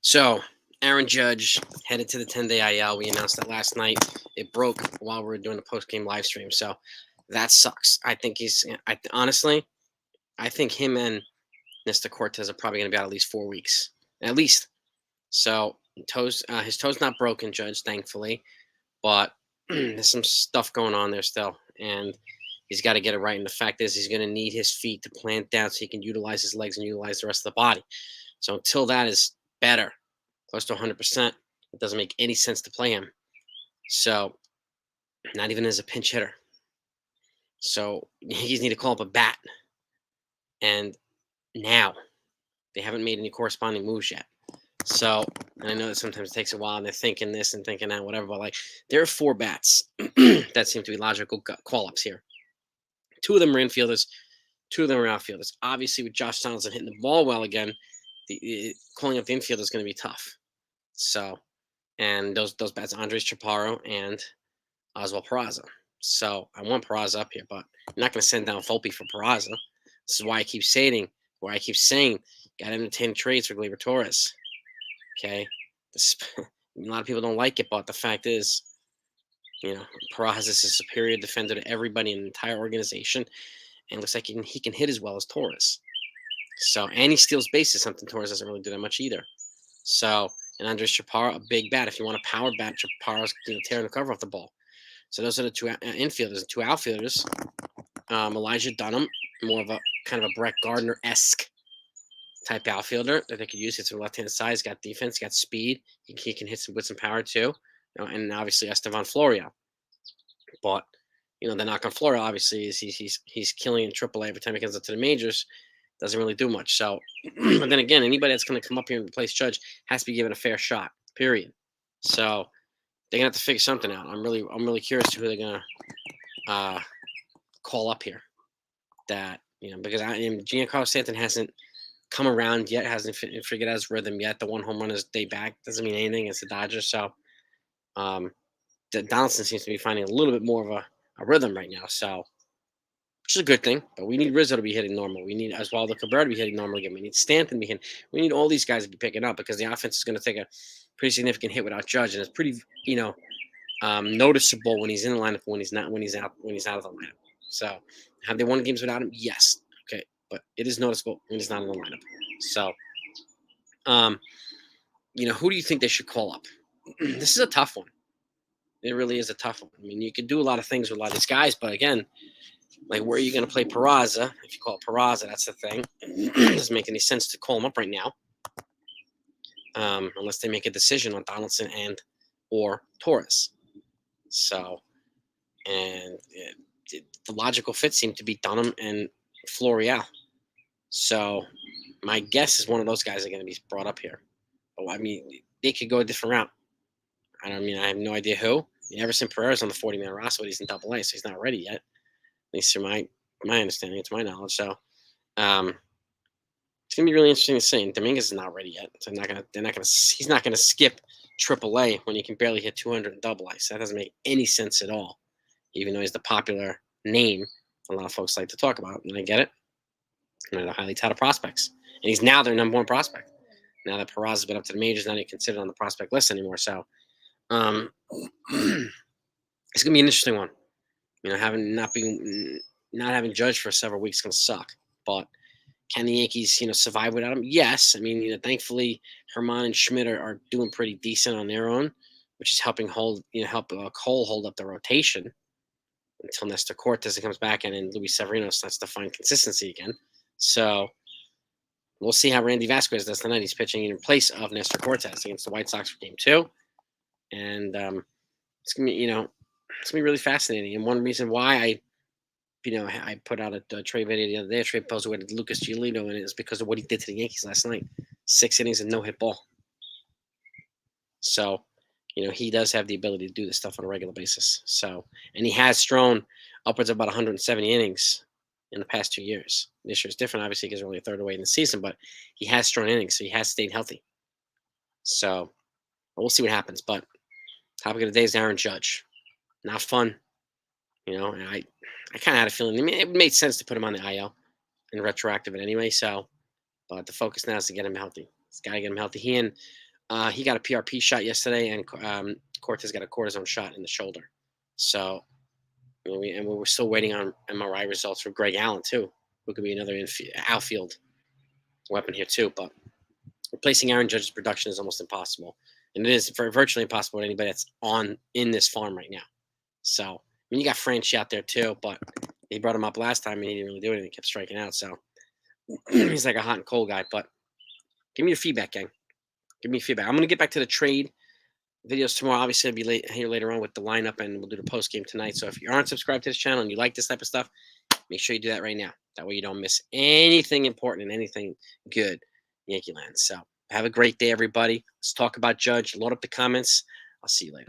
So, Aaron Judge headed to the 10-day IL. We announced that last night. It broke while we were doing the post-game live stream. So, that sucks. I think honestly, I think him and Mr. Cortes are probably going to be out at least 4 weeks. At least. So, his toe's not broken, Judge, thankfully. But there's some stuff going on there still. And he's got to get it right. And the fact is, he's going to need his feet to plant down so he can utilize his legs and utilize the rest of the body. So until that is better, close to 100%, it doesn't make any sense to play him. So not even as a pinch hitter. So Yankees need to call up a bat. And now they haven't made any corresponding moves yet. So, and I know that sometimes it takes a while and they're thinking this and thinking that, whatever, but like there are 4 bats that seem to be logical call-ups here. 2 of them are infielders, 2 of them are outfielders. Obviously, with Josh Donaldson hitting the ball well again, calling up the infield is going to be tough. So, and those bats, Andres Chaparro and Oswald Peraza. So I want Peraza up here, but I'm not going to send down Volpe for Peraza. This is why I keep saying, got to entertain trades for Gleyber Torres. Okay, a lot of people don't like it, but the fact is, Peraza is a superior defender to everybody in the entire organization, and looks like he can hit as well as Torres. So, and he steals bases, something Torres doesn't really do that much either. So, and Andres Chaparro, a big bat. If you want a power bat, Chaparro's tearing the cover off the ball. So those are the 2 infielders and 2 outfielders. Elijah Dunham, more of a kind of a Brett Gardner-esque type outfielder that they could use. Hits from the left-hand side. He's got defense, got speed. He can hit with some power too. And obviously Estevan Florial. But the knock on Florial obviously is he's killing in AAA every time he comes up to the majors. Doesn't really do much. So, but then again, anybody that's going to come up here and replace Judge has to be given a fair shot. Period. So they're gonna have to figure something out. I'm really curious to who they're gonna call up here. That because Giancarlo Stanton hasn't come around yet, hasn't figured out his rhythm yet. The 1 home run is day back doesn't mean anything. It's the Dodgers, so Donaldson seems to be finding a little bit more of a rhythm right now. So, which is a good thing. But we need Rizzo to be hitting normal. We need Oswaldo Cabrera to be hitting normal again. We need Stanton to be hitting. We need all these guys to be picking up because the offense is going to take a pretty significant hit without Judge, and it's pretty noticeable when he's in the lineup, when he's not, when he's out of the lineup. So, have they won games without him? Yes. Okay, but it is noticeable when he's not in the lineup. So, who do you think they should call up? This is a tough one. It really is a tough one. I mean, you could do a lot of things with a lot of these guys, but again, like where are you going to play Peraza? If you call it Peraza, that's the thing. It doesn't make any sense to call him up right now, unless they make a decision on Donaldson or Torres. So, and the logical fit seemed to be Dunham and Florial. So, my guess is one of those guys are going to be brought up here. But I mean, they could go a different route. I have no idea who. Everson Pereira's on the 40-man roster, but he's in Double A, so he's not ready yet. At least from my understanding, to my knowledge. So, it's gonna be really interesting to see. And Dominguez is not ready yet, so he's not gonna skip AAA when he can barely hit 200 in Double A. So that doesn't make any sense at all. Even though he's the popular name, a lot of folks like to talk about, and I get it. And they're highly touted prospects, and he's now their number 1 prospect. Now that Peraza's been up to the majors, not even considered on the prospect list anymore. So, it's gonna be an interesting one. Not having Judge for several weeks is gonna suck. But can the Yankees, survive without him? Yes. I mean, thankfully Herman and Schmidt are doing pretty decent on their own, which is helping Cole hold up the rotation until Nestor Cortes comes back and then Luis Severino starts to find consistency again. So we'll see how Randy Vasquez does tonight. He's pitching in place of Nestor Cortes against the White Sox for Game 2, and it's gonna be really fascinating. And one reason why I put out a trade video the other day, a trade post with Lucas Giolito, and it is because of what he did to the Yankees last night. 6 innings and no hit ball. So, he does have the ability to do this stuff on a regular basis. So, and he has thrown upwards of about 170 innings in the past 2 years. This year's different, obviously, because we're only a third away in the season, but he has thrown innings, so he has stayed healthy. So, we'll see what happens. But topic of the day is Aaron Judge. Not fun. And I kind of had a feeling. I mean, it made sense to put him on the IL and retroactive it anyway. So, but the focus now is to get him healthy. It's got to get him healthy. He and He got a PRP shot yesterday, and Cortes got a cortisone shot in the shoulder. So, we're still waiting on MRI results for Greg Allen too, who could be another outfield weapon here too. But replacing Aaron Judge's production is almost impossible, and it is virtually impossible to anybody that's in this farm right now. So, I mean, you got Franchi out there too, but he brought him up last time and he didn't really do anything. He kept striking out. So he's like a hot and cold guy. But give me your feedback, gang. Give me feedback. I'm gonna get back to the trade videos tomorrow. Obviously, I'll be here later on with the lineup, and we'll do the post game tonight. So if you aren't subscribed to this channel and you like this type of stuff, make sure you do that right now. That way you don't miss anything important and anything good in Yankee land. So have a great day, everybody. Let's talk about Judge. Load up the comments. I'll see you later.